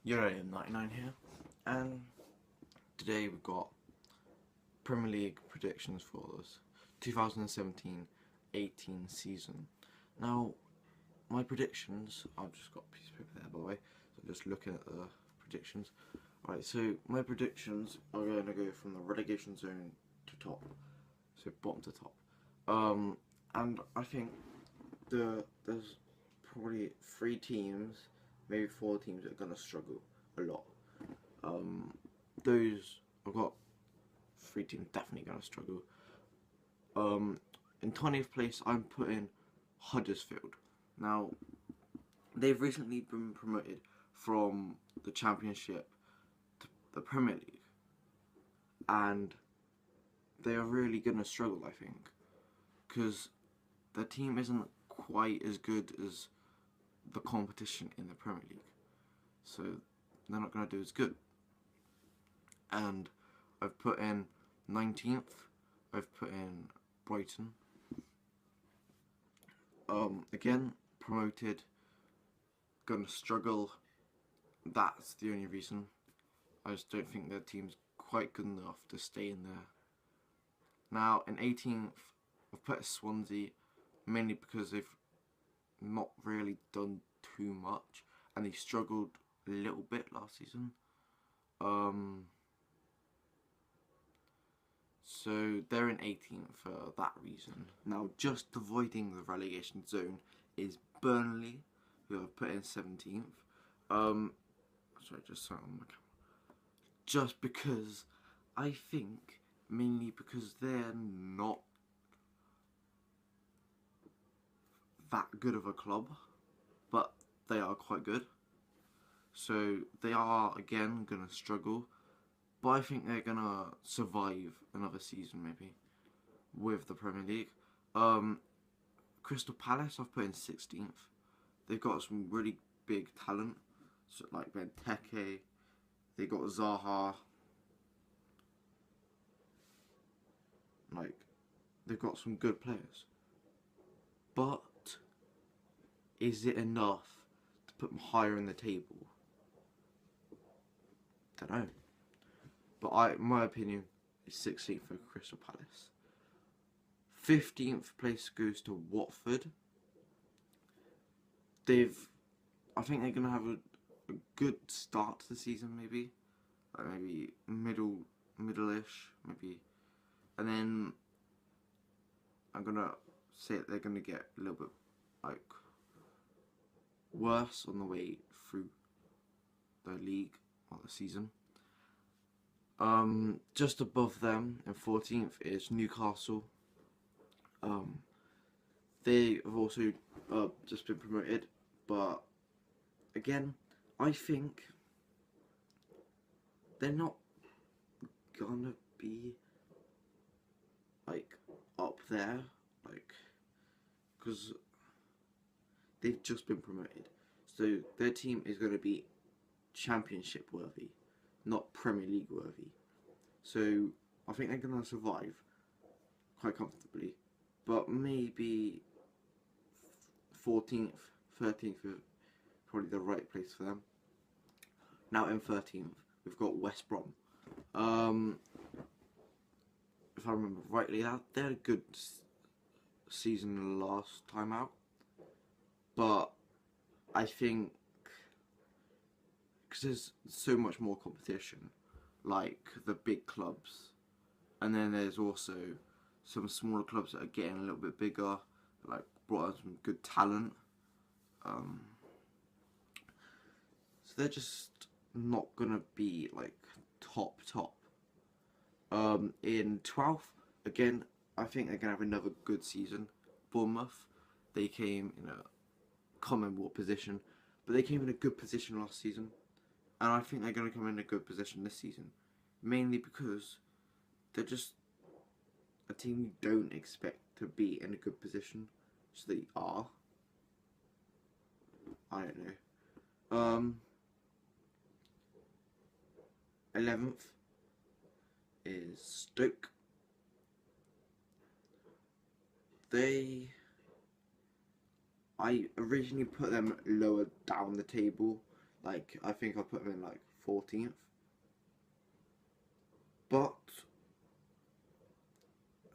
YoloLiam99 here, and today we've got Premier League predictions for this 2017-18 season. Now, my predictions, I've just got a piece of paper there by the way, so I'm just looking at the predictions. Right, so my predictions are going to go from the relegation zone to top, so bottom to top. And I think there's probably 3 teams, maybe 4 teams that are going to struggle a lot. I've got 3 teams definitely going to struggle. In 20th place, I'm putting Huddersfield. Now, they've recently been promoted from the Championship to the Premier League, and they are really going to struggle, I think, because the team isn't quite as good as the competition in the Premier League, so they're not going to do as good. And I've put in 19th, I've put in Brighton. Again, promoted, gonna struggle. That's the only reason. I just don't think their team's quite good enough to stay in there. Now, in 18th, I've put Swansea, mainly because they've not really done too much, and they struggled a little bit last season. So they're in 18th for that reason. Now, just avoiding the relegation zone is Burnley, who I've put in 17th. Sorry, just so on my camera. Just because I think, mainly because they're not that good of a club, but they are quite good. So they are again gonna struggle, but I think they're gonna survive another season maybe with the Premier League. Crystal Palace I've put in 16th. They've got some really big talent, so like Benteke. They got Zaha. Like, they've got some good players, but is it enough to put them higher in the table? Don't know. But my opinion is 16th for Crystal Palace. 15th place goes to Watford. I think they're gonna have a good start to the season, maybe, like maybe middle-ish, maybe, and then I'm gonna say that they're gonna get a little bit like worse on the way through the league or the season. Just above them in 14th is Newcastle. They have also just been promoted, but again, I think they're not gonna be like up there, like, because they've just been promoted, so their team is going to be Championship worthy, not Premier League worthy. So I think they're going to survive quite comfortably, but maybe 14th, 13th is probably the right place for them. Now in 13th, we've got West Brom. If I remember rightly, they had a good season last time out, but I think because there's so much more competition, like the big clubs, and then there's also some smaller clubs that are getting a little bit bigger, like brought out some good talent. So they're just not gonna be like top. In 12th, again, I think they're gonna have another good season. Bournemouth, they came in a common war position, but they came in a good position last season, and I think they're gonna come in a good position this season, mainly because they're just a team you don't expect to be in a good position, so they are. I don't know. 11th is Stoke. I originally put them lower down the table Like, I think I'll put them in like 14th. But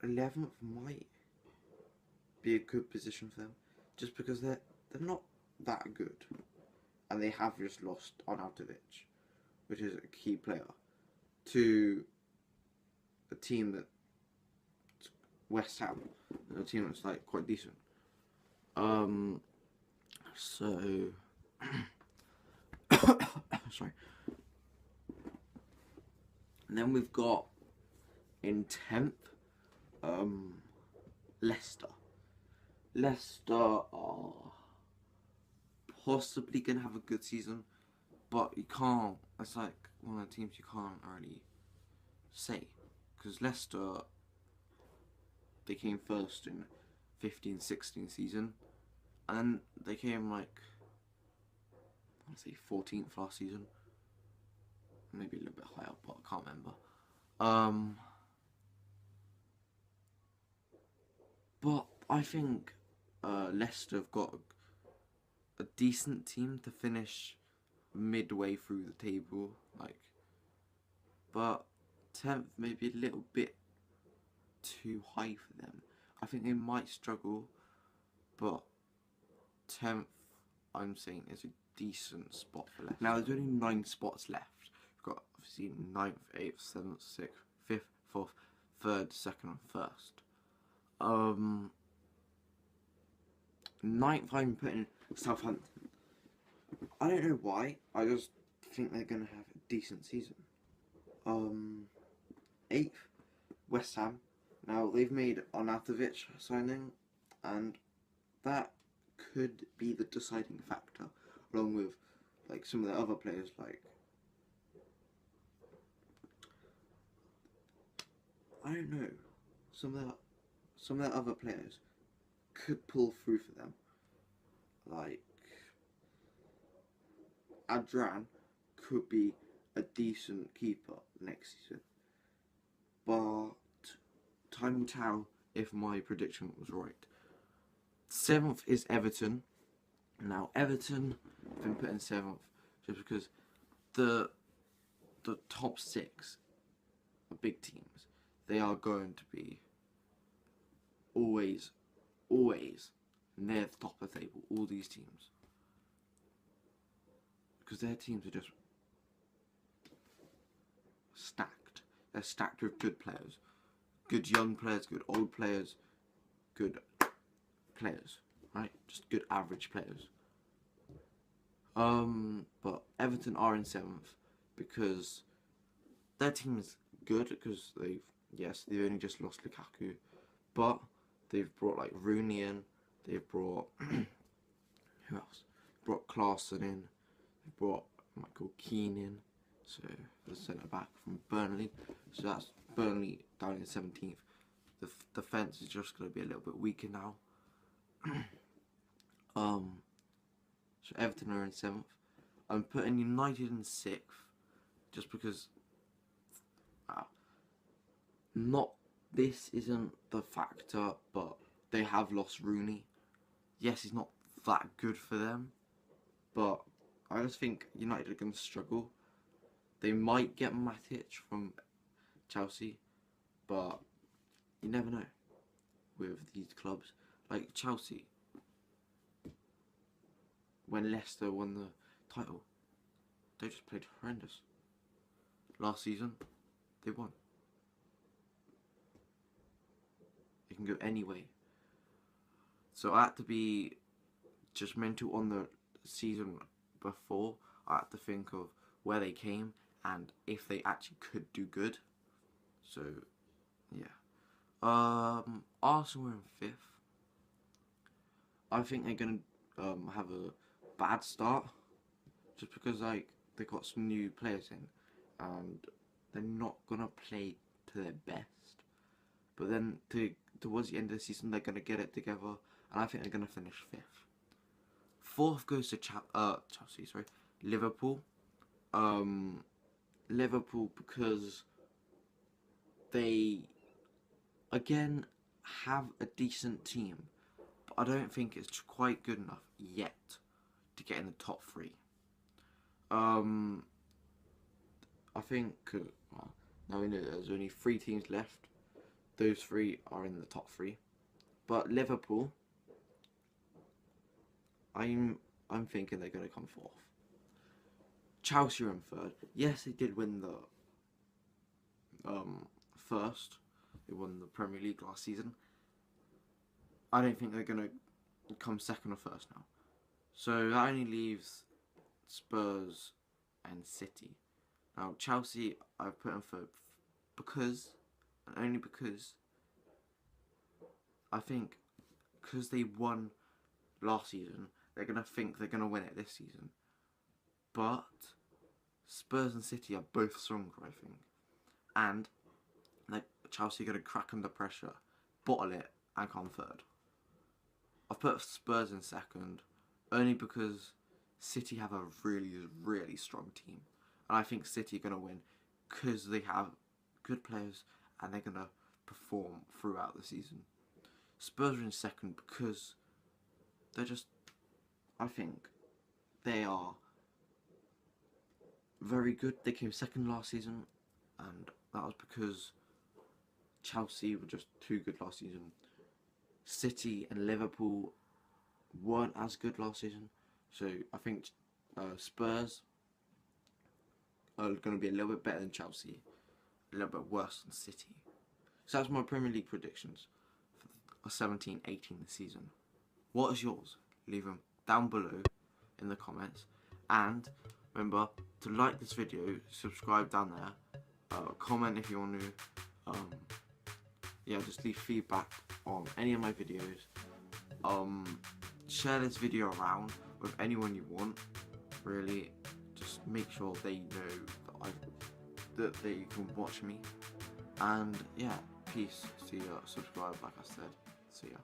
11th might be a good position for them, just because they're not that good, and they have just lost Arnautovic, which is a key player, to a team that West Ham, a team that's like quite decent. So sorry. And then we've got in 10th, Leicester. Leicester are possibly gonna have a good season, but you can't. It's like one of the teams you can't really say, because Leicester, they came first in 15-16 season, and then they came like, I want to say 14th last season, maybe a little bit higher, but I can't remember. But I think Leicester have got a decent team to finish midway through the table, like, but 10th maybe a little bit too high for them. I think they might struggle, but 10th, I'm saying, is a decent spot for Leicester. Now, there's only 9 spots left. We've got, obviously, 9th, 8th, 7th, 6th, 5th, 4th, 3rd, 2nd, and 1st. 9th, I'm putting Southampton. I don't know why, I just think they're going to have a decent season. 8th, West Ham. Now, they've made Arnautovic signing, and that could be the deciding factor, along with like some of the other players, like, I don't know, some of the other players could pull through for them. Like, Adrian could be a decent keeper next season, but time will tell if my prediction was right. 7th is Everton. Now, Everton have been put in 7th just because the top 6 are big teams. They are going to be always near the top of the table, all these teams. Because their teams are just stacked. They're stacked with good players. Good young players, good old players, good players, right? Just good average players. But Everton are in 7th because their team is good, because they've only just lost Lukaku, but they've brought like Rooney in, they've brought who else? Brought Klaassen in, they brought Michael Keane in, so the centre back from Burnley. So that's Burnley down in 17th. The defence is just going to be a little bit weaker now. So Everton are in 7th. I'm putting United in 6th, just because this isn't the factor, but they have lost Rooney. Yes, he's not that good for them, but I just think United are going to struggle. They might get Matic from Chelsea, but you never know with these clubs. Like Chelsea, when Leicester won the title, they just played horrendous. Last season, they won. They can go any way. So I had to be just mental on the season before. I had to think of where they came and if they actually could do good. So, yeah. Arsenal in 5th. I think they're gonna have a bad start, just because like they got some new players in, and they're not gonna play to their best. But then towards the end of the season, they're gonna get it together, and I think they're gonna finish 5th. 4th goes to Chelsea. Sorry, Liverpool. Liverpool, because they again have a decent team, but I don't think it's quite good enough yet to get in the top 3. I think well, now we know there's only 3 teams left. Those 3 are in the top 3. But Liverpool, I'm thinking they're going to come 4th. Chelsea are in 3rd. Yes, they did win the first. They won the Premier League last season. I don't think they're going to come 2nd or 1st now. So that only leaves Spurs and City. Now Chelsea I've put in 3rd because, and only because, I think because they won last season, they're going to think they're going to win it this season. But Spurs and City are both stronger, I think. And like Chelsea are going to crack under pressure, bottle it, and come 3rd. I've put Spurs in 2nd, only because City have a really, really strong team. And I think City are going to win because they have good players and they're going to perform throughout the season. Spurs are in 2nd because they're just, I think, they are very good. They came 2nd last season, and that was because Chelsea were just too good last season. City and Liverpool weren't as good last season, so I think Spurs are going to be a little bit better than Chelsea, a little bit worse than City. So that's my Premier League predictions for 17-18 season. What is yours? Leave them down below in the comments, and remember to like this video, subscribe down there, comment if you want to, yeah, just leave feedback on any of my videos. Share this video around with anyone you want. Really, just make sure they know that they can watch me. And yeah, peace. See ya. Subscribe, like I said. See ya.